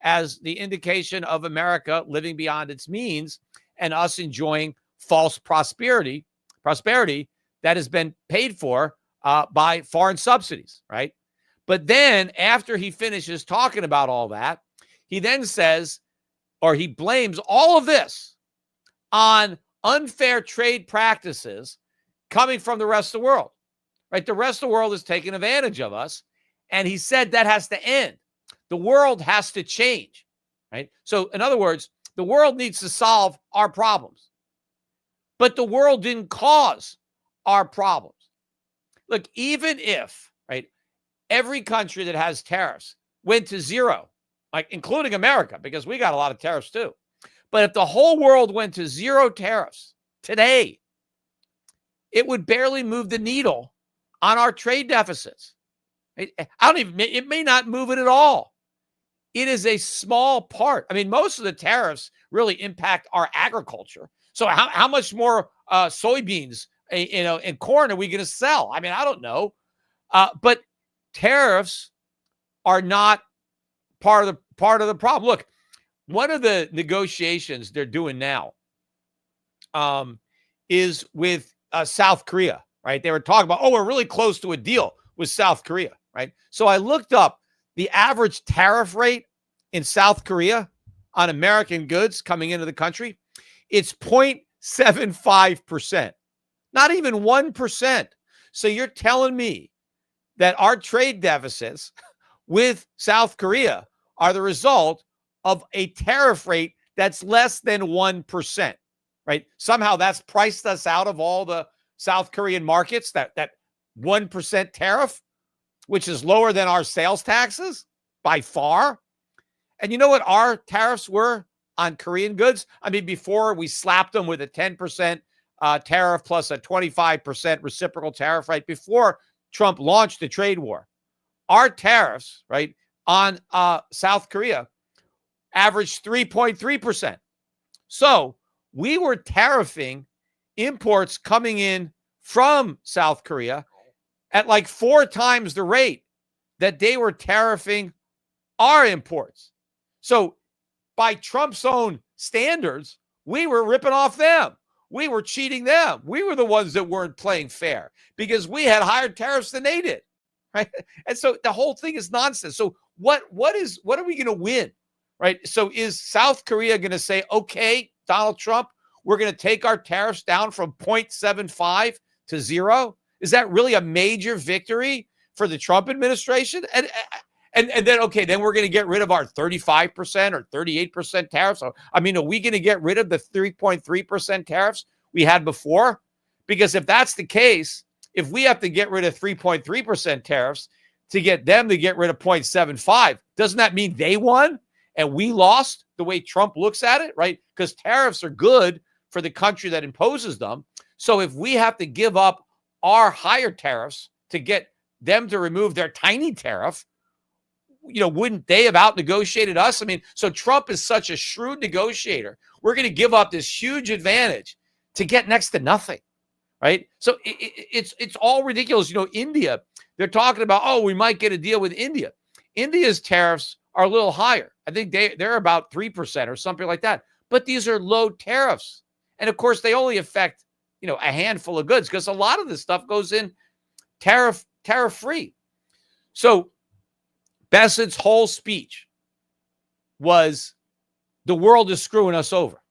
G: as the indication of America living beyond its means and us enjoying false prosperity that has been paid for by foreign subsidies, right? But then after he finishes talking about all that, he then says, or he blames all of this on unfair trade practices coming from the rest of the world, right? The rest of the world is taking advantage of us. And he said that has to end. The world has to change, right? So in other words, the world needs to solve our problems, but the world didn't cause our problems. Look, even if, right, every country that has tariffs went to zero, like including America, because we got a lot of tariffs too. But if the whole world went to zero tariffs today, it would barely move the needle on our trade deficits. It may not move it at all. It is a small part. I mean, most of the tariffs really impact our agriculture. So how much more soybeans, and corn are we going to sell? I mean, I don't know. But tariffs are not part of the problem. Look, one of the negotiations they're doing now is with South Korea, right? They were talking about, we're really close to a deal with South Korea, right? So I looked up the average tariff rate in South Korea on American goods coming into the country. It's 0.75%, not even 1%. So you're telling me that our trade deficits with South Korea are the result of a tariff rate that's less than 1%, right? Somehow that's priced us out of all the South Korean markets, that 1% tariff, which is lower than our sales taxes by far. And you know what our tariffs were on Korean goods? I mean, before we slapped them with a 10% tariff plus a 25% reciprocal tariff, right? Before Trump launched the trade war, our tariffs, right, on South Korea averaged 3.3%. So we were tariffing imports coming in from South Korea at like 4 times the rate that they were tariffing our imports. So by Trump's own standards, we were ripping off them. We were cheating them. We were the ones that weren't playing fair because we had higher tariffs than they did, right? And so the whole thing is nonsense. So what are we going to win, right? So is South Korea going to say, okay, Donald Trump, we're going to take our tariffs down from 0.75 to 0? Is that really a major victory for the Trump administration? And then, okay, then we're going to get rid of our 35% or 38% tariffs. I mean, are we going to get rid of the 3.3% tariffs we had before? Because if that's the case, if we have to get rid of 3.3% tariffs to get them to get rid of 0.75, doesn't that mean they won and we lost the way Trump looks at it, right? Because tariffs are good for the country that imposes them. So if we have to give up our higher tariffs to get them to remove their tiny tariff, wouldn't they have out-negotiated us? I mean, so Trump is such a shrewd negotiator. We're going to give up this huge advantage to get next to nothing, right? So it's all ridiculous. India, they're talking about, we might get a deal with India. India's tariffs are a little higher. I think they're about 3% or something like that. But these are low tariffs. And of course, they only affect, a handful of goods because a lot of this stuff goes in tariff-free. So Bessett's whole speech was the world is screwing us over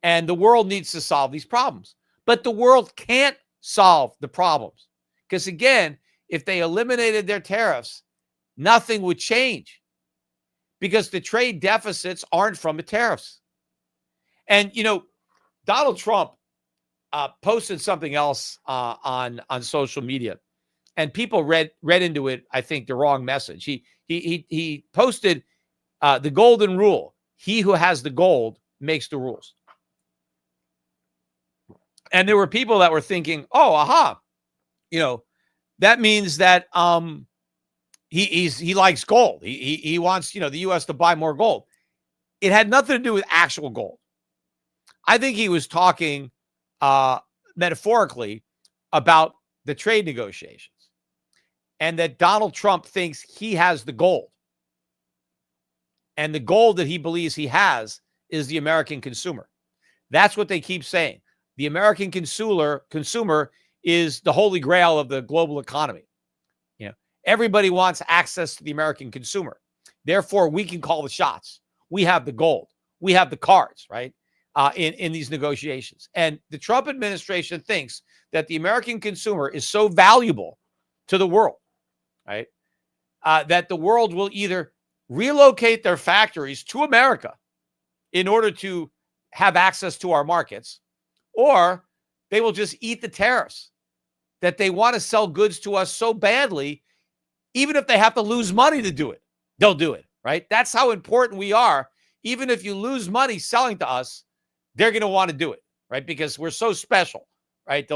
G: and the world needs to solve these problems. But the world can't solve the problems because, again, if they eliminated their tariffs, nothing would change because the trade deficits aren't from the tariffs. And, Donald Trump posted something else on social media. And people read into it, I think, the wrong message. He posted the golden rule: he who has the gold makes the rules. And there were people that were thinking, that means that he likes gold. He wants the U.S. to buy more gold. It had nothing to do with actual gold. I think he was talking metaphorically about the trade negotiations, and that Donald Trump thinks he has the gold. And the gold that he believes he has is the American consumer. That's what they keep saying. The American consumer is the holy grail of the global economy. You know, everybody wants access to the American consumer. Therefore, we can call the shots. We have the gold. We have the cards, right? In these negotiations. And the Trump administration thinks that the American consumer is so valuable to the world, right? That the world will either relocate their factories to America in order to have access to our markets, or they will just eat the tariffs, that they want to sell goods to us so badly, even if they have to lose money to do it, they'll do it, right? That's how important we are. Even if you lose money selling to us, they're going to want to do it, right? Because we're so special, right?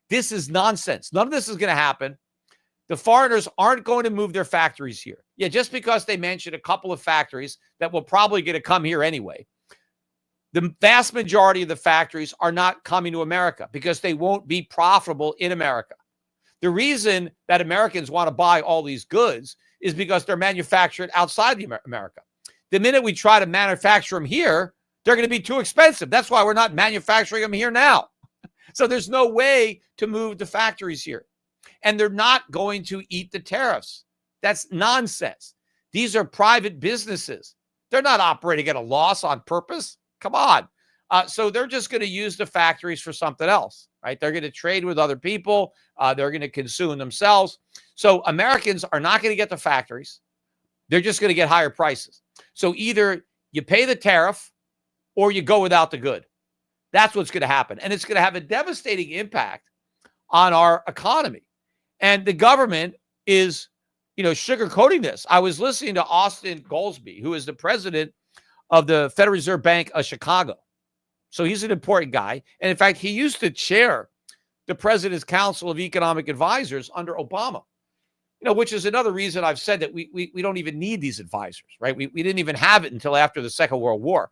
G: This is nonsense. None of this is going to happen. The foreigners aren't going to move their factories here. Yeah, just because they mentioned a couple of factories that will probably going to come here anyway. The vast majority of the factories are not coming to America because they won't be profitable in America. The reason that Americans want to buy all these goods is because they're manufactured outside the America. The minute we try to manufacture them here, they're going to be too expensive. That's why we're not manufacturing them here now. So there's no way to move the factories here. And they're not going to eat the tariffs. That's nonsense. These are private businesses. They're not operating at a loss on purpose. Come on. So they're just going to use the factories for something else, right? They're going to trade with other people. They're going to consume themselves. So Americans are not going to get the factories. They're just going to get higher prices. So either you pay the tariff or you go without the good. That's what's going to happen. And it's going to have a devastating impact on our economy. And the government is, sugarcoating this. I was listening to Austin Goolsbee, who is the president of the Federal Reserve Bank of Chicago. So he's an important guy. And in fact, he used to chair the President's Council of Economic Advisors under Obama, which is another reason I've said that we don't even need these advisors, right? We didn't even have it until after the Second World War.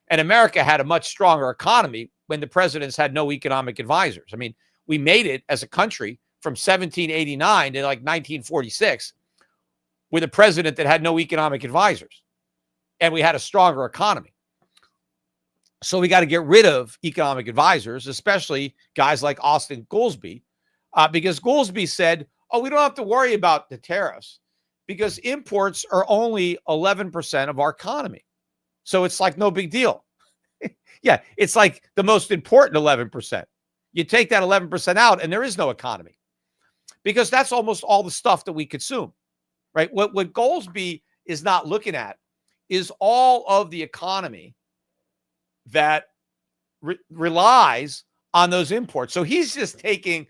G: And America had a much stronger economy when the presidents had no economic advisors. I mean, we made it as a country from 1789 to like 1946 with a president that had no economic advisors. And we had a stronger economy. So we got to get rid of economic advisors, especially guys like Austin Goolsbee, because Goolsbee said, we don't have to worry about the tariffs because imports are only 11% of our economy. So it's like no big deal. Yeah, it's like the most important 11%. You take that 11% out and there is no economy because that's almost all the stuff that we consume, right? What Goolsbee is not looking at is all of the economy that relies on those imports. So he's just taking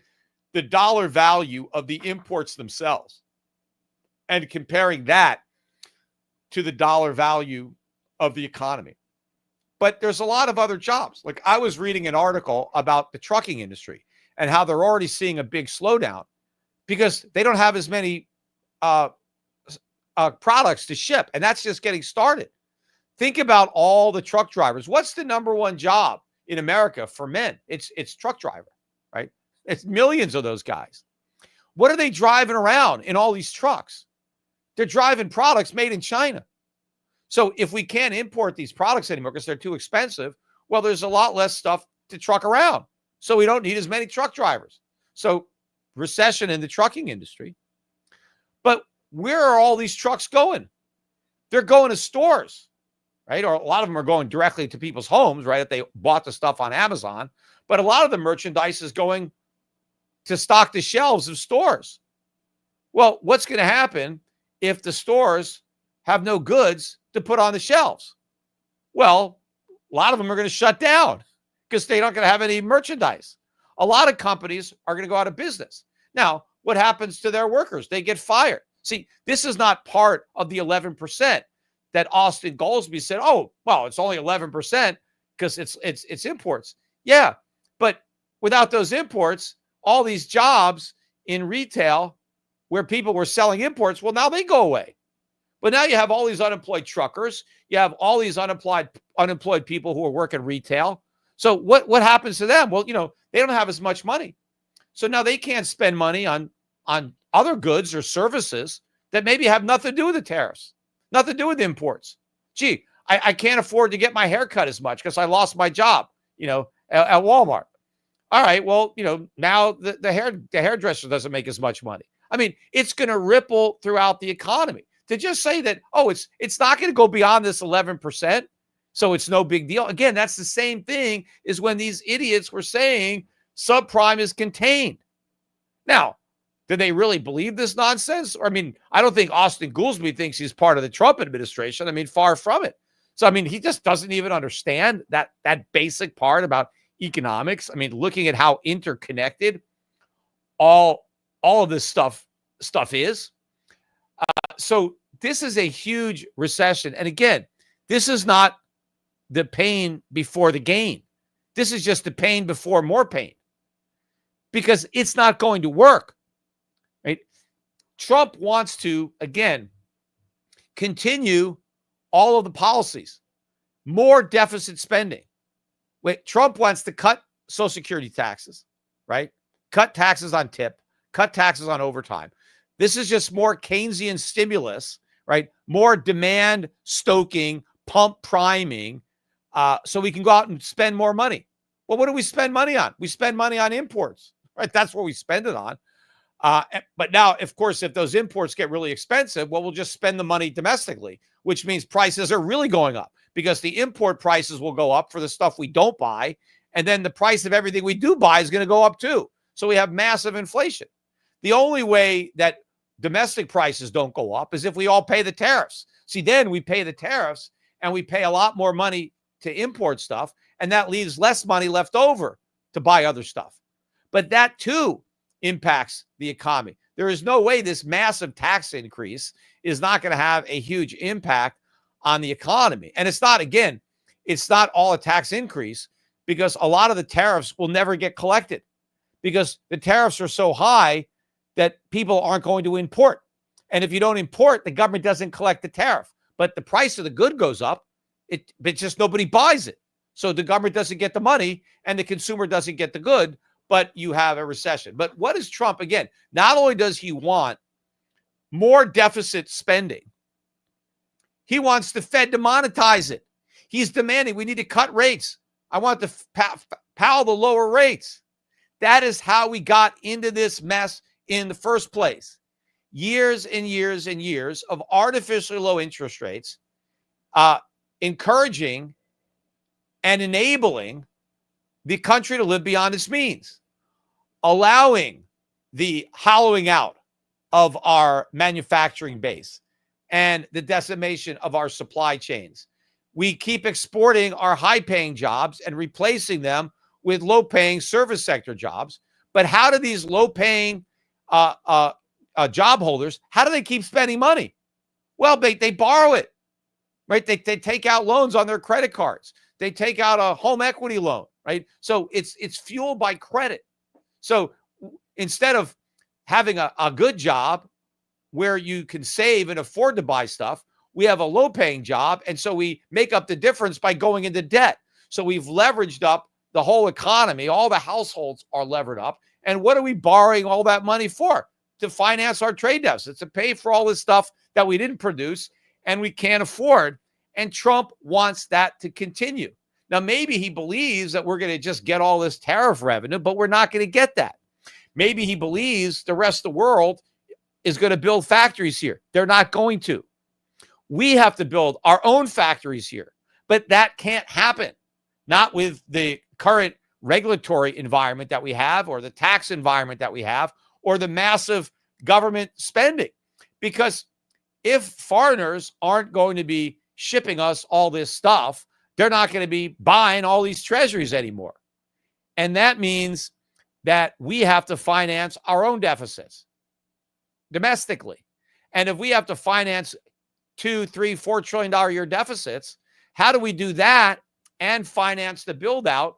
G: the dollar value of the imports themselves and comparing that to the dollar value of the economy. But there's a lot of other jobs. Like I was reading an article about the trucking industry and how they're already seeing a big slowdown because they don't have as many products to ship. And that's just getting started. Think about all the truck drivers. What's the number one job in America for men? It's truck driver, right? It's millions of those guys. What are they driving around in all these trucks? They're driving products made in China. So if we can't import these products anymore because they're too expensive, well, there's a lot less stuff to truck around. So we don't need as many truck drivers. So recession in the trucking industry. But where are all these trucks going? They're going to stores, right? Or a lot of them are going directly to people's homes, right? If they bought the stuff on Amazon. But a lot of the merchandise is going to stock the shelves of stores. Well, what's going to happen if the stores have no goods to put on the shelves? Well, a lot of them are going to shut down because they're not going to have any merchandise. A lot of companies are going to go out of business. Now, what happens to their workers? They get fired. See, this is not part of the 11% that Austin Goolsbee said, it's only 11% because it's imports. Yeah, but without those imports, all these jobs in retail where people were selling imports, well, now they go away. But now you have all these unemployed truckers. You have all these unemployed people who are working retail. So what happens to them? Well, they don't have as much money. So now they can't spend money on other goods or services that maybe have nothing to do with the tariffs, nothing to do with imports. Gee, I can't afford to get my hair cut as much because I lost my job, at Walmart. All right, well, now the hairdresser doesn't make as much money. I mean, it's going to ripple throughout the economy. To just say that, it's not going to go beyond this 11%, so it's no big deal. Again, that's the same thing as when these idiots were saying subprime is contained. Now, do they really believe this nonsense? Or, I don't think Austin Goolsbee thinks he's part of the Trump administration. Far from it. So, he just doesn't even understand that basic part about economics. Looking at how interconnected all of this stuff is. So this is a huge recession. And again, this is not the pain before the gain. This is just the pain before more pain, because it's not going to work, right? Trump wants to, again, continue all of the policies, more deficit spending. Trump wants to cut Social Security taxes, right? Cut taxes on tip, cut taxes on overtime. This is just more Keynesian stimulus, right? More demand stoking, pump priming, so we can go out and spend more money. Well, what do we spend money on? We spend money on imports, right? That's what we spend it on. But now, of course, if those imports get really expensive, well, we'll just spend the money domestically, which means prices are really going up because the import prices will go up for the stuff we don't buy. And then the price of everything we do buy is going to go up too. So we have massive inflation. The only way that domestic prices don't go up is if we all pay the tariffs. See, then we pay the tariffs and we pay a lot more money to import stuff, and that leaves less money left over to buy other stuff. But that too impacts the economy. There is no way this massive tax increase is not going to have a huge impact on the economy. And it's not all a tax increase, because a lot of the tariffs will never get collected because the tariffs are so high that people aren't going to import. And if you don't import, the government doesn't collect the tariff, but the price of the good goes up. But just nobody buys it. So the government doesn't get the money and the consumer doesn't get the good, but you have a recession. But what is Trump? Again, not only does he want more deficit spending, he wants the Fed to monetize it. He's demanding we need to cut rates. I want the Powell to lower rates. That is how we got into this mess in the first place. Years and years and years of artificially low interest rates, encouraging and enabling the country to live beyond its means, allowing the hollowing out of our manufacturing base and the decimation of our supply chains. We keep exporting our high-paying jobs and replacing them with low-paying service sector jobs. But how do these low-paying job holders, how do they keep spending money? Well, they borrow it. Right? They take out loans on their credit cards. They take out a home equity loan, right? So it's fueled by credit. So instead of having a good job where you can save and afford to buy stuff, we have a low-paying job, and so we make up the difference by going into debt. So we've leveraged up the whole economy. All the households are levered up. And what are we borrowing all that money for? To finance our trade deficits, to pay for all this stuff that we didn't produce and we can't afford. And Trump wants that to continue. Now, maybe he believes that we're going to just get all this tariff revenue, but we're not going to get that. Maybe he believes the rest of the world is going to build factories here. They're not going to. We have to build our own factories here, but that can't happen. Not with the current regulatory environment that we have, or the tax environment that we have, or the massive government spending. Because if foreigners aren't going to be shipping us all this stuff, they're not going to be buying all these treasuries anymore. And that means that we have to finance our own deficits domestically. And if we have to finance $2, $3, $4 trillion a year deficits, how do we do that and finance the build out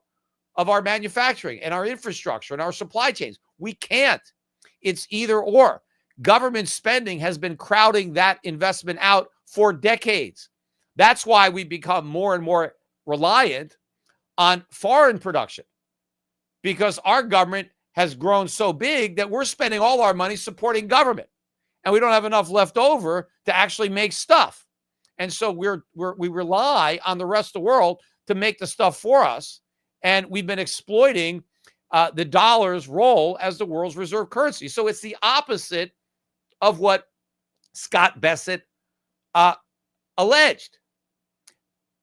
G: of our manufacturing and our infrastructure and our supply chains? We can't. It's either or. Government spending has been crowding that investment out for decades. That's why we become more and more reliant on foreign production because our government has grown so big that we're spending all our money supporting government, and we don't have enough left over to actually make stuff. And so we rely on the rest of the world to make the stuff for us, and we've been exploiting the dollar's role as the world's reserve currency. So it's the opposite of what Scott Bessent alleged.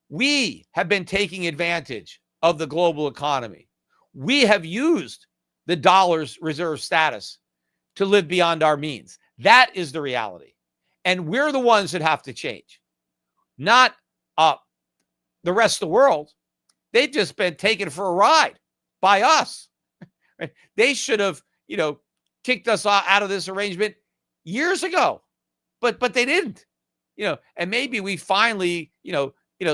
G: We have been taking advantage of the global economy. We have used the dollar's reserve status to live beyond our means. That is the reality. And we're the ones that have to change, not the rest of the world. They've just been taken for a ride by us. They should have, kicked us out of this arrangement years ago, but they didn't, and maybe we finally,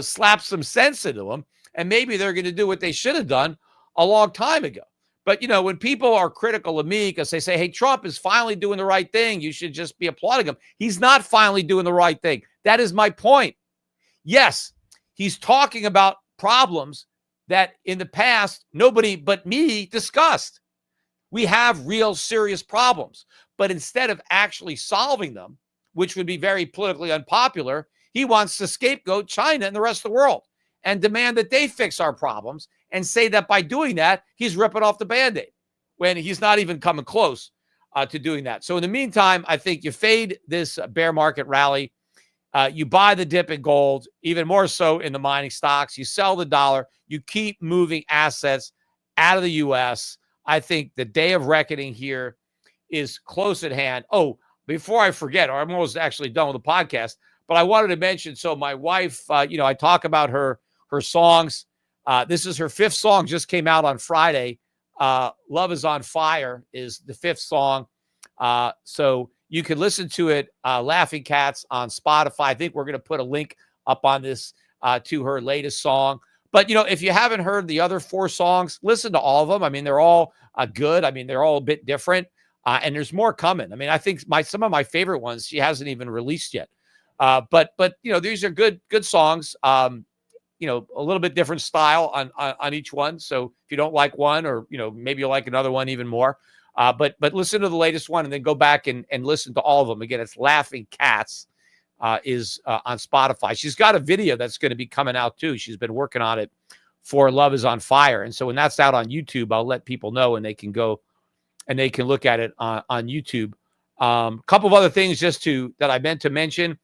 G: slapped some sense into them, and maybe they're going to do what they should have done a long time ago. But, when people are critical of me because they say, hey, Trump is finally doing the right thing, you should just be applauding him. He's not finally doing the right thing. That is my point. Yes, he's talking about problems that in the past, nobody but me discussed. We have real serious problems, but instead of actually solving them, which would be very politically unpopular, he wants to scapegoat China and the rest of the world and demand that they fix our problems and say that by doing that, he's ripping off the Band-Aid when he's not even coming close to doing that. So in the meantime, I think you fade this bear market rally. You buy the dip in gold, even more so in the mining stocks. You sell the dollar. You keep moving assets out of the U.S. I think the day of reckoning here is close at hand. Oh, before I forget, or I'm almost actually done with the podcast, but I wanted to mention, so my wife, I talk about her songs. This is her 5th song, just came out on Friday. Love is on Fire is the 5th song. So you can listen to it, Laughing Cats on Spotify. I think we're going to put a link up on this to her latest song. But, if you haven't heard the other 4 songs, listen to all of them. I mean, they're all good. I mean, they're all a bit different. And there's more coming. I mean, I think some of my favorite ones she hasn't even released yet. But these are good songs. A little bit different style on each one. So if you don't like one, or maybe you like another one even more. But listen to the latest one and then go back and listen to all of them. Again, it's Laughing Cats is on Spotify. She's got a video that's going to be coming out too. She's been working on it for Love is on Fire. And so when that's out on YouTube, I'll let people know and they can go and they can look at it on YouTube. A couple of other things that I meant to mention.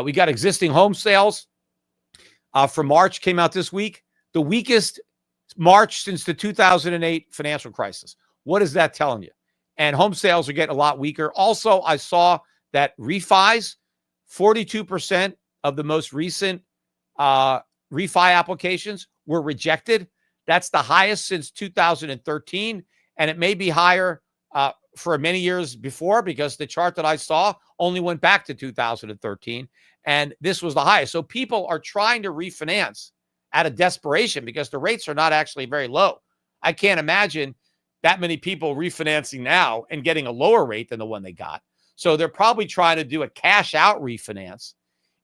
G: We got existing home sales for March came out this week. The weakest March since the 2008 financial crisis. What is that telling you? And home sales are getting a lot weaker. Also, I saw that refis, 42% of the most recent refi applications were rejected. That's the highest since 2013. And it may be higher for many years before because the chart that I saw only went back to 2013. And this was the highest. So people are trying to refinance out of desperation because the rates are not actually very low. I can't imagine that many people refinancing now and getting a lower rate than the one they got. So they're probably trying to do a cash out refinance,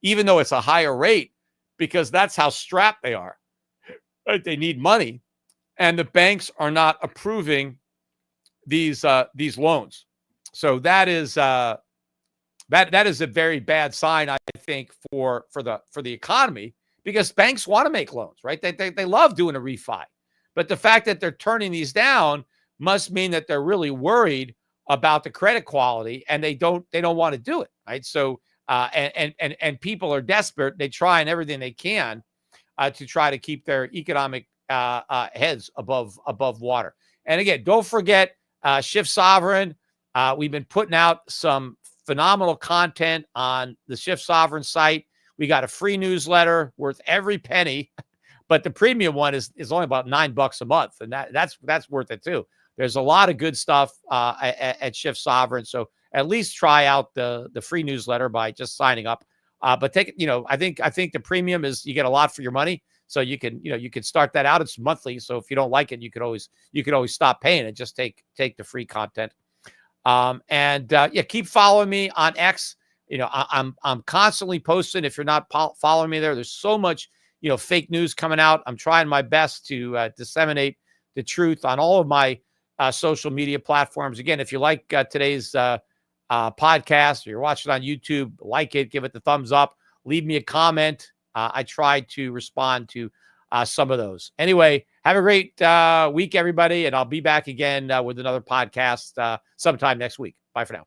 G: even though it's a higher rate, because that's how strapped they are. Right? They need money, and the banks are not approving these loans. So that is that is a very bad sign, I think, for the economy, because banks want to make loans, right? They love doing a refi, but the fact that they're turning these down must mean that they're really worried about the credit quality, and they don't want to do it, right? So and people are desperate. They try and everything they can to try to keep their economic heads above water. And again, don't forget Schiff Sovereign. We've been putting out some phenomenal content on the Schiff Sovereign site. We got a free newsletter worth every penny, but the premium one is only about $9 a month, and that's worth it too. There's a lot of good stuff at Schiff Sovereign, so at least try out the free newsletter by just signing up. But take I think the premium is you get a lot for your money, so you can start that out. It's monthly, so if you don't like it, you could always stop paying and just take the free content. Keep following me on X. I'm constantly posting. If you're not following me there's so much fake news coming out. I'm trying my best to disseminate the truth on all of my social media platforms. Again, if you like today's podcast or you're watching on YouTube, like it, give it the thumbs up, leave me a comment. I try to respond to some of those. Anyway, have a great week, everybody, and I'll be back again with another podcast sometime next week. Bye for now.